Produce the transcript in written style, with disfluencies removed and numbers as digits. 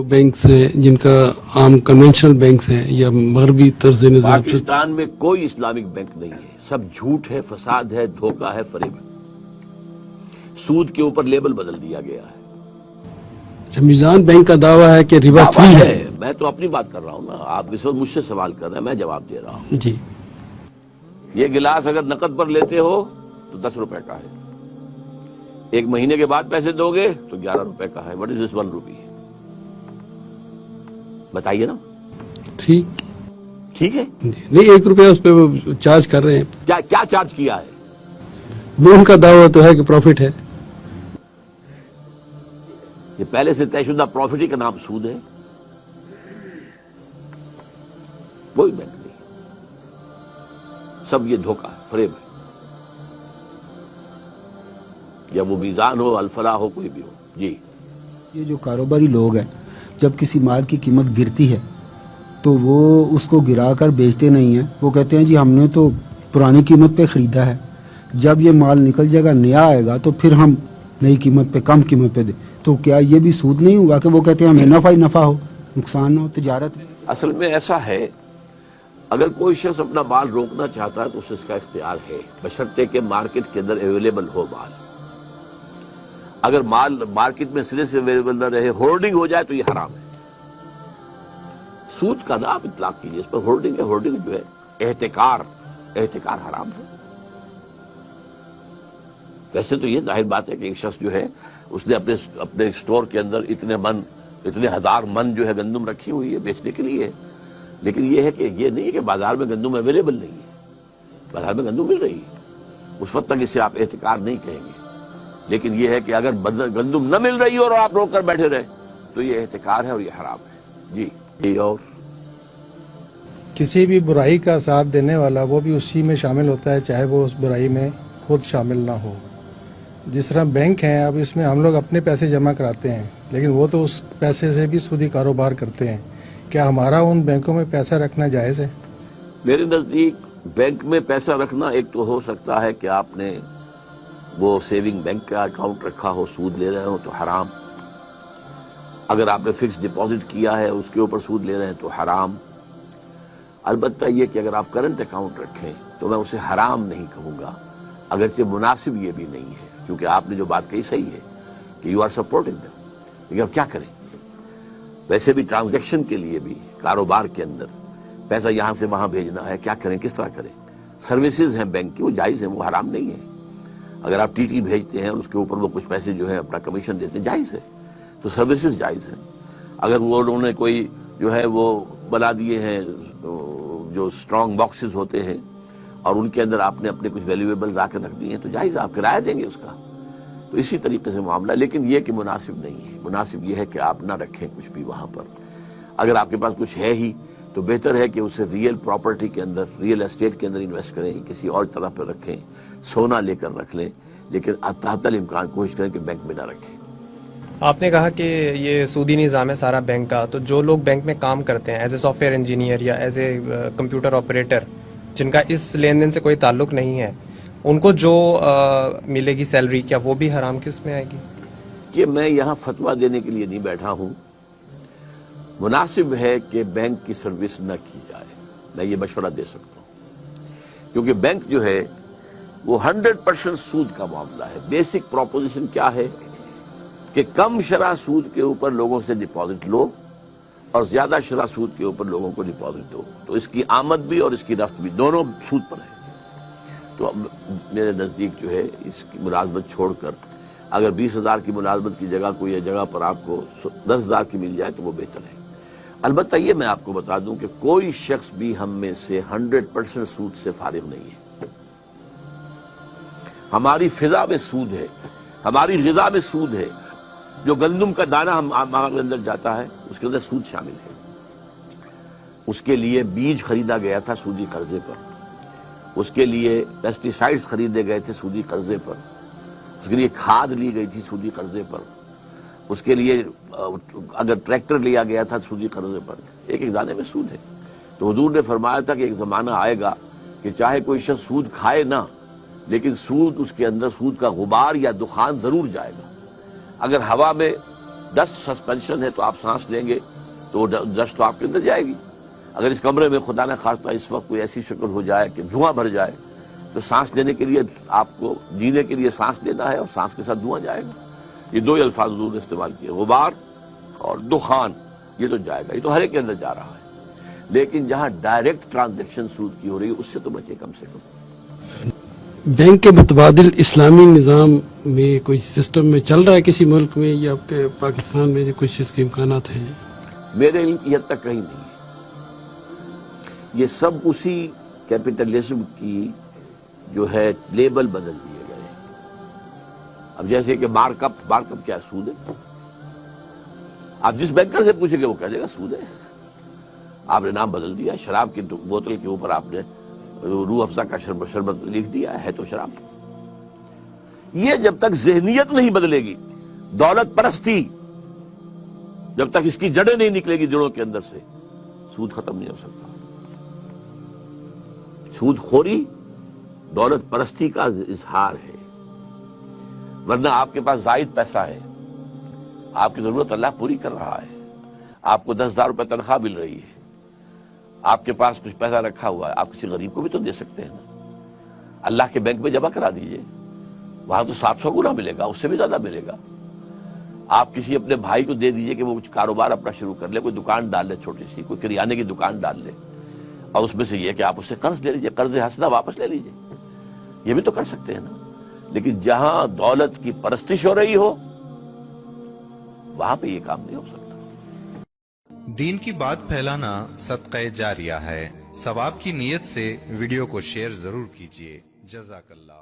Bank से, जिनका आम कन्वेंशनल बैंक है या मगरबी तर्ज निज़ाम से? पाकिस्तान में कोई इस्लामिक बैंक नहीं है, सब झूठ है, फसाद है, धोखा है, फरेब है। सूद के ऊपर लेबल बदल दिया गया है। अच्छा, मीज़ान बैंक का दावा है कि रिबा दावा फ्री है। मैं तो अपनी बात कर रहा हूँ ना, आप इस वक्त मुझसे सवाल कर रहे हैं, मैं जवाब दे रहा हूँ। जी, ये गिलास अगर नकद पर लेते हो तो 10 रुपए का है, एक महीने के बाद पैसे दोगे तो 11 रुपए का है। व्हाट इज दिस 1 रुपी? बताइए ना। ठीक है जी। नहीं, 1 रुपया उस पर वो चार्ज कर रहे हैं। क्या चार्ज किया है? वो उनका दावा तो है कि प्रॉफिट है। ये पहले से तयशुदा प्रॉफिट ही का नाम सूद है। कोई बैंक नहीं, सब ये धोखा है, फरेब है। या वो मीज़ान हो, अल्फला हो, कोई भी हो। जी, ये जो कारोबारी लोग हैं, जब किसी माल की कीमत गिरती है तो वो उसको गिरा कर बेचते नहीं हैं। वो कहते हैं जी हमने तो पुरानी कीमत पे ख़रीदा है, जब ये माल निकल जाएगा, नया आएगा, तो फिर हम नई कीमत पे, कम कीमत पे दे। तो क्या ये भी सूद नहीं हुआ कि वो कहते हैं हमें नफ़ा ही नफ़ा हो, नुकसान हो तिजारत में? असल में ऐसा है, अगर कोई शख्स अपना माल रोकना चाहता है तो उसे इसका इख्तियार है, बशर्ते के मार्केट के अंदर अवेलेबल हो माल। अगर माल मार्केट में सिरे से अवेलेबल न रहे, होर्डिंग हो जाए, तो ये हराम है। सूद का ना आप इतलाक कीजिए, इस पर होर्डिंग है। होर्डिंग जो है एहतिकार हराम है। वैसे तो ये जाहिर बात है कि एक शख्स जो है उसने अपने स्टोर के अंदर इतने हजार मन जो है गंदम रखी हुई है बेचने के लिए, लेकिन ये है कि ये नहीं है कि बाजार में गंदम अवेलेबल नहीं है। बाजार में गंदम मिल रही है, उस वक्त तक इसे आप एहतिकार नहीं कहेंगे। लेकिन ये है कि अगर गंदम न मिल रही हो और आप रोक कर बैठे रहे तो ये एहतिकार है और ये हराम है। जी, और किसी भी बुराई का साथ देने वाला वो भी उसी में शामिल होता है, चाहे वो उस बुराई में खुद शामिल ना हो। जिस तरह बैंक हैं, अब इसमें हम लोग अपने पैसे जमा कराते हैं, लेकिन वो तो उस पैसे से भी सूदी कारोबार करते हैं। क्या हमारा उन बैंकों में पैसा रखना जायज़ है? मेरे नजदीक बैंक में पैसा रखना एक तो हो सकता है कि आपने वो सेविंग बैंक का अकाउंट रखा हो, सूद ले रहे हो तो हराम। अगर आपने फिक्स डिपॉजिट किया है उसके ऊपर सूद ले रहे हैं तो हराम। अलबत्ता ये कि अगर आप करंट अकाउंट रखें तो मैं उसे हराम नहीं कहूँगा, अगरचे मुनासिब ये भी नहीं है, क्योंकि आपने जो बात कही सही है कि यू आर सपोर्टिंग देम। लेकिन अब क्या करें? वैसे भी ट्रांजैक्शन के लिए भी कारोबार के अंदर पैसा यहाँ से वहाँ भेजना है, क्या करें, किस तरह करें? सर्विसेज हैं बैंक की, वो जायज़ हैं, वो हराम नहीं है। अगर आप टीटी भेजते हैं और उसके ऊपर वो कुछ पैसे जो है अपना कमीशन देते हैं, जायज़ है, तो सर्विसेज जायज़ हैं। अगर वो उन्होंने कोई जो है वो बना दिए हैं जो स्ट्रॉन्ग बॉक्सेस होते हैं और उनके अंदर आपने अपने कुछ वैल्यूएबल ला कर रख दिए हैं, तो जायज़, आप किराया देंगे उसका। तो इसी तरीके से मामला, लेकिन ये कि मुनासिब नहीं है। मुनासिब ये है कि आप ना रखें कुछ भी वहाँ पर। अगर आपके पास कुछ है ही तो बेहतर है कि उसे रियल प्रॉपर्टी के अंदर, रियल एस्टेट के अंदर इन्वेस्ट करें, किसी और तरह पर रखें, सोना लेकर रख लें, लेकिन तहतल इम्कान कोशिश करें कि बैंक में ना रखें। आपने कहा कि ये सूदी निज़ाम है सारा बैंक का, तो जो लोग बैंक में काम करते हैं एज ए सॉफ्टवेयर इंजीनियर या एज ए कंप्यूटर ऑपरेटर, जिनका इस लेन देन से कोई ताल्लुक नहीं है, उनको जो मिलेगी सैलरी, क्या वो भी हराम की उसमें आएगी? कि मैं यहाँ फतवा देने के लिए नहीं बैठा हूँ। मुनासिब है कि बैंक की सर्विस न की जाए, मैं ये मशवरा दे सकता हूँ, क्योंकि बैंक जो है वो 100% सूद का मामला है। बेसिक प्रोपोजिशन क्या है कि कम शरह सूद के ऊपर लोगों से डिपॉजिट लो और ज्यादा शरह सूद के ऊपर लोगों को डिपॉजिट दो, तो इसकी आमद भी और इसकी रफ्त भी दोनों सूद पर है। तो अब मेरे नज़दीक जो है इसकी मुलाजमत छोड़कर अगर 20,000 की मुलाजमत की जगह कोई जगह पर आपको 10,000 की मिल जाए तो वो बेहतर है। अलबत्ता ये मैं आपको बता दूं कि कोई शख्स भी हम में से 100% सूद से फारिग नहीं है। हमारी फिजा में सूद है, हमारी ग़िज़ा में सूद है। जो गंदम का दाना हमारे अंदर जाता है उसके अंदर सूद शामिल है। उसके लिए बीज खरीदा गया था सूदी कर्जे पर, उसके लिए पेस्टिसाइड्स खरीदे गए थे सूदी कर्जे पर, उसके लिए खाद ली गई थी सूदी कर्जे पर, उसके लिए अगर ट्रैक्टर लिया गया था सूदी कर्जे पर। एक एक दाने में सूद है। तो हुजूर ने फरमाया था कि एक जमाना आएगा कि चाहे कोई शख्स सूद खाए ना, लेकिन सूद उसके अंदर सूद का गुबार या दुखान जरूर जाएगा। अगर हवा में ڈسٹ سسپینشن ہے تو آپ سانس لیں گے تو ڈسٹ تو آپ کے اندر جائے گی. اگر اس کمرے میں خدا نہ خواستہ اس وقت کوئی ایسی شکل ہو جائے کہ دھواں بھر جائے تو سانس لینے کے لیے آپ کو جینے کے لیے سانس لینا ہے اور سانس کے ساتھ دھواں جائے گا. یہ دو ہی الفاظ حضور نے استعمال کیے, غبار اور دخان. یہ تو جائے گا, یہ تو ہر ایک کے اندر جا رہا ہے. لیکن جہاں ڈائریکٹ ٹرانزیکشن سود کی ہو رہی ہے اس سے تو بچے کم سے کم. بینک کے متبادل اسلامی نظام میں کوئی سسٹم میں چل رہا ہے کسی ملک میں, یا آپ کے پاکستان میں کچھ اس کے امکانات ہیں؟ میرے علم کی حد تک کہیں نہیں ہے. یہ سب اسی کیپٹلزم کی جو ہے لیبل بدل دیے گئے. اب جیسے کہ مارک اپ کیا ہے؟ سود ہے. آپ جس بینکر سے پوچھیں گے وہ کہہ دے گا سود ہے. آپ نے نام بدل دیا. شراب کی بوتل کے اوپر آپ نے روح افزا کا شربت لکھ دیا ہے تو شراب. یہ جب تک ذہنیت نہیں بدلے گی, دولت پرستی جب تک اس کی جڑیں نہیں نکلے گی دلوں کے اندر سے, سود ختم نہیں ہو سکتا. سود خوری دولت پرستی کا اظہار ہے. ورنہ آپ کے پاس زائد پیسہ ہے, آپ کی ضرورت اللہ پوری کر رہا ہے, آپ کو 10,000 روپے تنخواہ مل رہی ہے, آپ کے پاس کچھ پیسہ رکھا ہوا ہے, آپ کسی غریب کو بھی تو دے سکتے ہیں نا. اللہ کے بینک میں جمع کرا دیجئے, وہاں تو 700 گنا ملے گا, اس سے بھی زیادہ ملے گا. آپ کسی اپنے بھائی کو دے دیجئے کہ وہ کچھ کاروبار اپنا شروع کر لے, کوئی دکان ڈال لے چھوٹی سی, کوئی کریانے کی دکان ڈال لے, اور اس میں سے یہ کہ آپ اس سے قرض لے لیجئے, قرض حسنہ واپس لے لیجئے. یہ بھی تو کر سکتے ہیں نا. لیکن جہاں دولت کی پرستش ہو رہی ہو وہاں پہ یہ کام نہیں ہو سکتا. دین کی بات پھیلانا صدقہ جاریہ ہے. ثواب کی نیت سے ویڈیو کو شیئر ضرور کیجیے. جزاک اللہ.